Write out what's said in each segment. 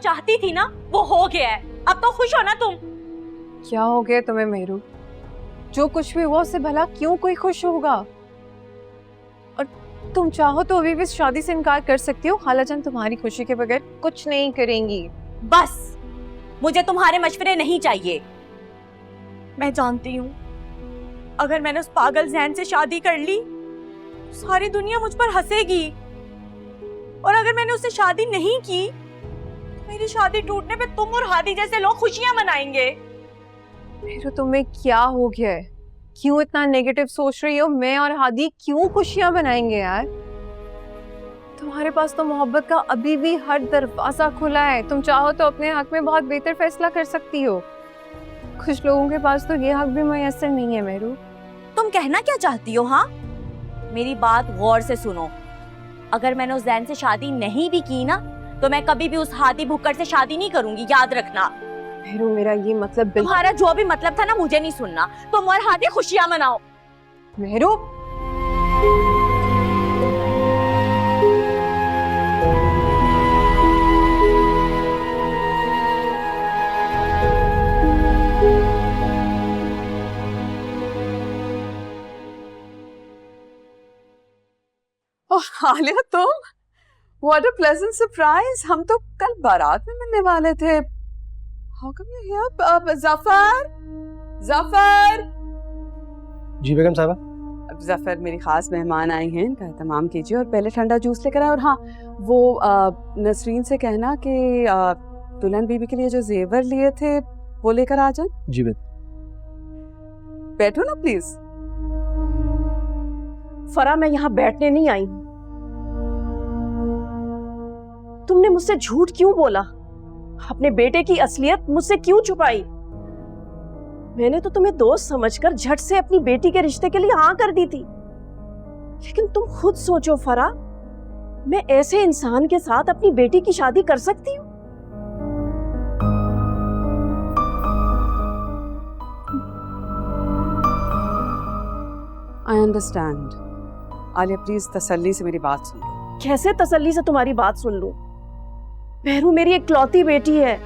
चाहती थी ना वो हो गया है। अब तो खुश हो ना तुम। क्या हो गया तुम्हें मेहरू? जो कुछ भी हुआ उससे भला क्यों कोई खुश होगा? और तुम चाहो तो अभी भी इस शादी से इनकार कर सकती हो। खालाजान तुम्हारी खुशी के बगैर कुछ नहीं करेंगी। बस मुझे तुम्हारे मशवरे नहीं चाहिए। मैं जानती हूँ अगर मैंने उस पागल जैन से शादी कर ली सारी दुनिया मुझ पर हंसेगी, और अगर मैंने उससे शादी नहीं की तो मेरी शादी टूटने पे तुम और हादी जैसे लोग खुशियां मनाएंगे। मेरू तुम्हें क्या हो गया है? क्यों इतना नेगेटिव सोच रही हो? मैं और हादी क्यों खुशियां मनाएंगे यार? तुम्हारे पास तो मोहब्बत का अभी भी हर दरवाजा खुला है। तुम चाहो तो अपने हक में बहुत बेहतर फैसला कर सकती हो। कुछ लोगों के पास तो ये हक भी मैसर नहीं है मेरू। तुम कहना क्या चाहती हो? हाँ, मेरी बात गौर से सुनो। अगर मैंने उस जैन से शादी नहीं भी की ना तो मैं कभी भी उस हादी भुक्कड़ से शादी नहीं करूंगी, याद रखना। मेरू मेरा ये मतलब तुम्हारा जो भी मतलब था ना मुझे नहीं सुनना। तुम और हादी खुशियां मनाओ। मेरू आलिया तुम, व्हाट अ प्लेजेंट सरप्राइज। हम तो कल बारात में मिलने वाले थे। How come you here? Zafar, Zafar. जी बेगम साहबा। जफर, मेरी खास मेहमान आई हैं, इनका एहतमाम कीजिए और पहले ठंडा जूस लेकर आए। और हाँ, वो नसरीन से कहना कि दुल्हन बीबी के लिए जो जेवर लिए थे वो लेकर आ जाए। जी बेगम। बैठो ना प्लीज। फरा, मैं यहाँ बैठने नहीं आई हूँ। तुमने मुझसे झूठ क्यों बोला? अपने बेटे की असलियत मुझसे क्यों छुपाई? मैंने तो तुम्हें दोस्त समझकर झट से अपनी बेटी के रिश्ते के लिए हाँ कर दी थी। लेकिन तुम खुद सोचो फरा, मैं ऐसे इंसान के साथ अपनी बेटी की शादी कर सकती हूँ? I understand. आलिया प्लीज तसल्ली से मेरी बात सुन लो। कैसे तसल्ली से तुम्हारी बात सुन लूं? मेहरू मेरी इकलौती बेटी है।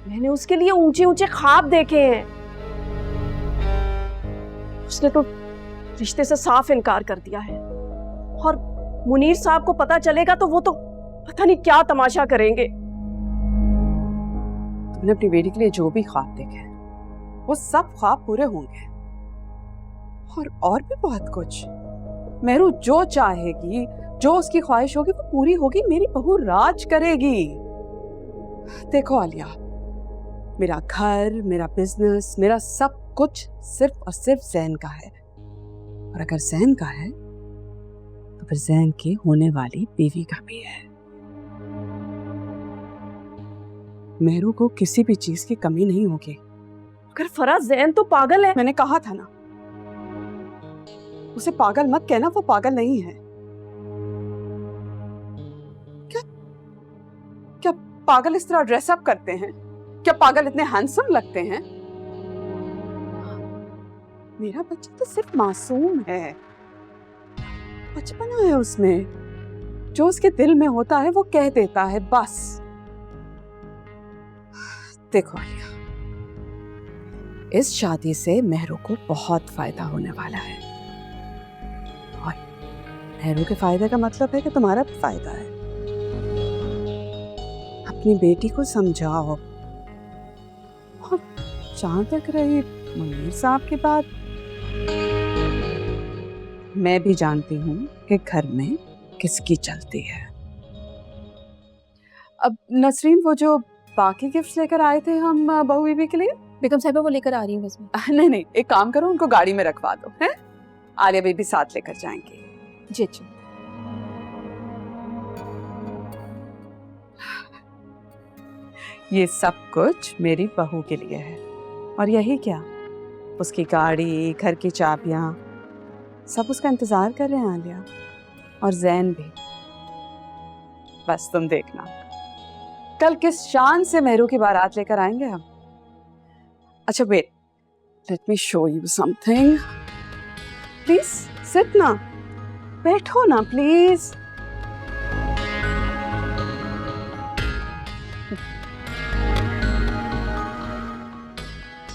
मैंने उसके लिए ऊंचे ऊंचे ख्वाब देखे हैं। उसने तो रिश्ते से साफ इनकार कर दिया है, और मुनीर साहब को पता चलेगा तो वो तो पता नहीं क्या तमाशा करेंगे। तुमने अपनी बेटी के लिए जो भी ख्वाब देखे हैं वो सब ख्वाब पूरे होंगे, और भी बहुत कुछ। मेहरू जो चाहेगी, जो उसकी ख्वाहिश होगी वो पूरी होगी। मेरी बहू राज करेगी। देखो आलिया, मेरा घर, मेरा बिजनेस, मेरा सब कुछ सिर्फ और सिर्फ जैन का है। और अगर जैन का है तो फिर जैन की होने वाली बीवी का भी है। मेहरू को किसी भी चीज की कमी नहीं होगी। अगर फरा जैन तो पागल है। मैंने कहा था ना, उसे पागल मत कहना, वो पागल नहीं है। क्या क्या पागल इस तरह ड्रेसअप करते हैं? क्या पागल इतने हैंडसम लगते हैं? मेरा बच्चा तो सिर्फ मासूम है, बचपना है उसमें। जो उसके दिल में होता है वो कह देता है, बस। देखो आलिया, इस शादी से मेहरू को बहुत फायदा होने वाला है, और मेहरू के फायदे का मतलब है कि तुम्हारा भी फायदा है। अपनी बेटी को समझाओ। और जहां तक रही मुनीर साहब की बात, मैं भी जानती हूँ कि घर में किसकी चलती है। अब नसरीन, वो जो बाकी गिफ्ट्स लेकर आए थे हम बहू बीबी के लिए। बेगम साहिबा वो लेकर आ रही हूँ बस मैं। नहीं, एक काम करो, उनको गाड़ी में रखवा दो, हैं? आलिया बेबी साथ लेकर जाएंगे। जी जी। ये सब कुछ मेरी बहू के लिए है, और यही क्या, उसकी गाड़ी, घर की चाबियां, सब उसका इंतजार कर रहे हैं आलिया, और जैन भी। बस तुम देखना कल किस शान से मेहरू की बारात लेकर आएंगे हम। अच्छा wait, let me show you something. Please sit ना, बैठो ना प्लीज।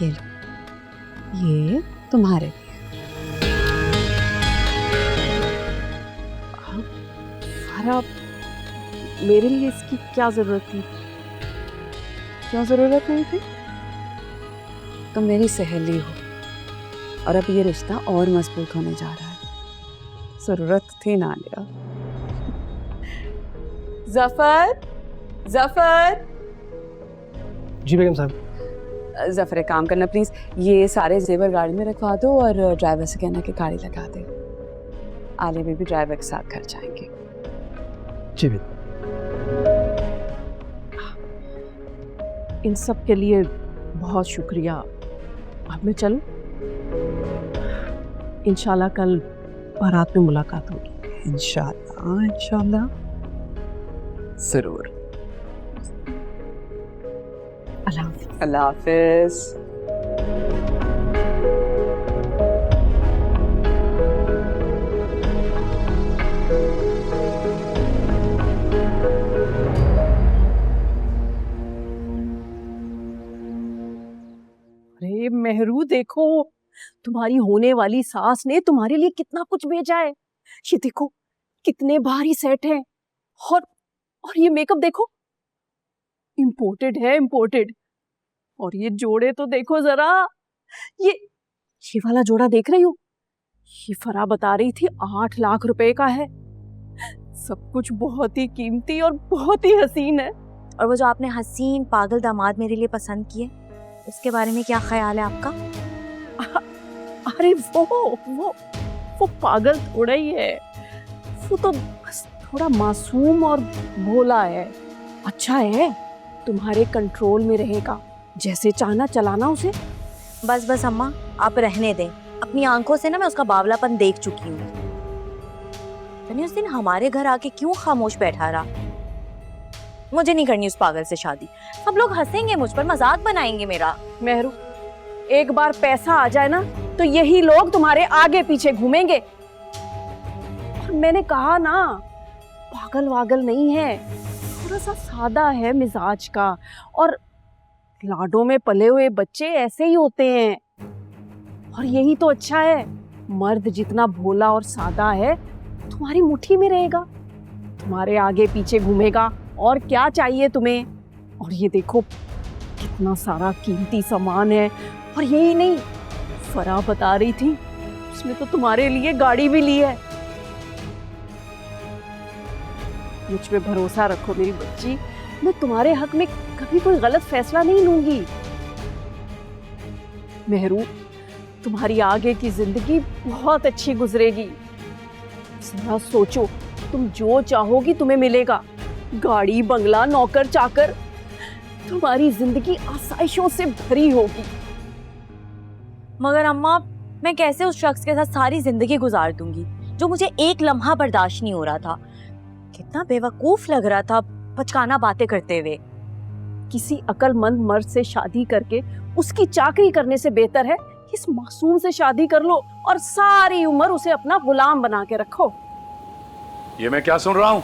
ये लो, ये तुम्हारे लिए। फरा, मेरे लिए इसकी क्या जरूरत थी? क्यों जरूरत नहीं थी? तुम मेरी सहेली हो और अब ये रिश्ता और मजबूत होने जा रहा है। जरूरत थी ना लिया। जफर, जफर, जी बेगम साहब। जफर एक काम करना प्लीज, ये सारे जेवर गाड़ी में रखवा दो और ड्राइवर से कहना कि गाड़ी लगा दे। आले भी ड्राइवर के साथ घर जाएंगे। जी बेगम। इन सब के लिए बहुत शुक्रिया। अब मैं चलूं? इंशाल्लाह कल बारात में मुलाकात होगी। इंशाल्लाह, इंशाल्लाह, जरूर। अल्लाह हाफ़िज़। अल्लाह हाफिज। अरे मेहरू, देखो तुम्हारी होने वाली सास ने तुम्हारे लिए कितना कुछ भेजा है। ये देखो कितने भारी सेट हैं, और ये मेकअप देखो, इंपोर्टेड है, इंपोर्टेड। और ये जोड़े तो देखो जरा, ये वाला जोड़ा देख रही हो? ये फरा बता रही थी 8 लाख रुपए का है। सब कुछ बहुत ही कीमती और बहुत ही हसीन है। और वो जो आपने हसीन पागल दामाद मेरे लिए पसंद किए, उसके बारे में क्या ख्याल है आपका? अरे वो पागल थोड़ा ही है, वो तो बस थोड़ा मासूम और भोला है। अच्छा है, तुम्हारे कंट्रोल में रहेगा, जैसे चाहना चलाना उसे। बस बस अम्मा, आप रहने दें। अपनी आंखों से ना मैं उसका बावलापन देख चुकी हूँ। यानी उस दिन हमारे घर आके क्यों खामोश बैठा रहा? मुझे नहीं करनी उस पागल से शादी। सब लोग हंसेंगे मुझ पर, मजाक बनाएंगे मेरा। मेहरू, एक बार पैसा आ जाए ना तो यही लोग तुम्हारे आगे पीछे घूमेंगे। और मैंने कहा ना, पागल वागल नहीं है, थोड़ा सा सादा है मिजाज का। और लाडों में पले हुए बच्चे ऐसे ही होते हैं, और यही तो अच्छा है। मर्द जितना भोला और सादा है, तुम्हारी मुट्ठी में रहेगा, तुम्हारे आगे पीछे घूमेगा। और क्या चाहिए तुम्हें? और ये देखो कितना सारा कीमती सामान है। और यही नहीं, फरा बता रही थी उसने तो तुम्हारे लिए गाड़ी भी ली है। मुझ पे भरोसा रखो मेरी बच्ची, मैं तुम्हारे हक में कभी कोई गलत फैसला नहीं लूंगी। मेहरू, तुम्हारी आगे की जिंदगी बहुत अच्छी गुजरेगी। जरा सोचो, तुम जो चाहोगी तुम्हें मिलेगा। गाड़ी, बंगला, नौकर चाकर, तुम्हारी जिंदगी आसाइशों से भरी होगी। मगर अम्मा, मैं कैसे उस शख्स के साथ सारी जिंदगी गुजार दूंगी जो मुझे एक लम्हा बर्दाश्त नहीं हो रहा था? कितना बेवकूफ लग रहा था बचकाना बातें करते हुए। किसी अक्लमंद मर्द से शादी करके उसकी चाकरी करने से बेहतर है इस मासूम से शादी कर लो और सारी उम्र उसे अपना गुलाम बना के रखो। ये मैं क्या सुन रहा हूँ?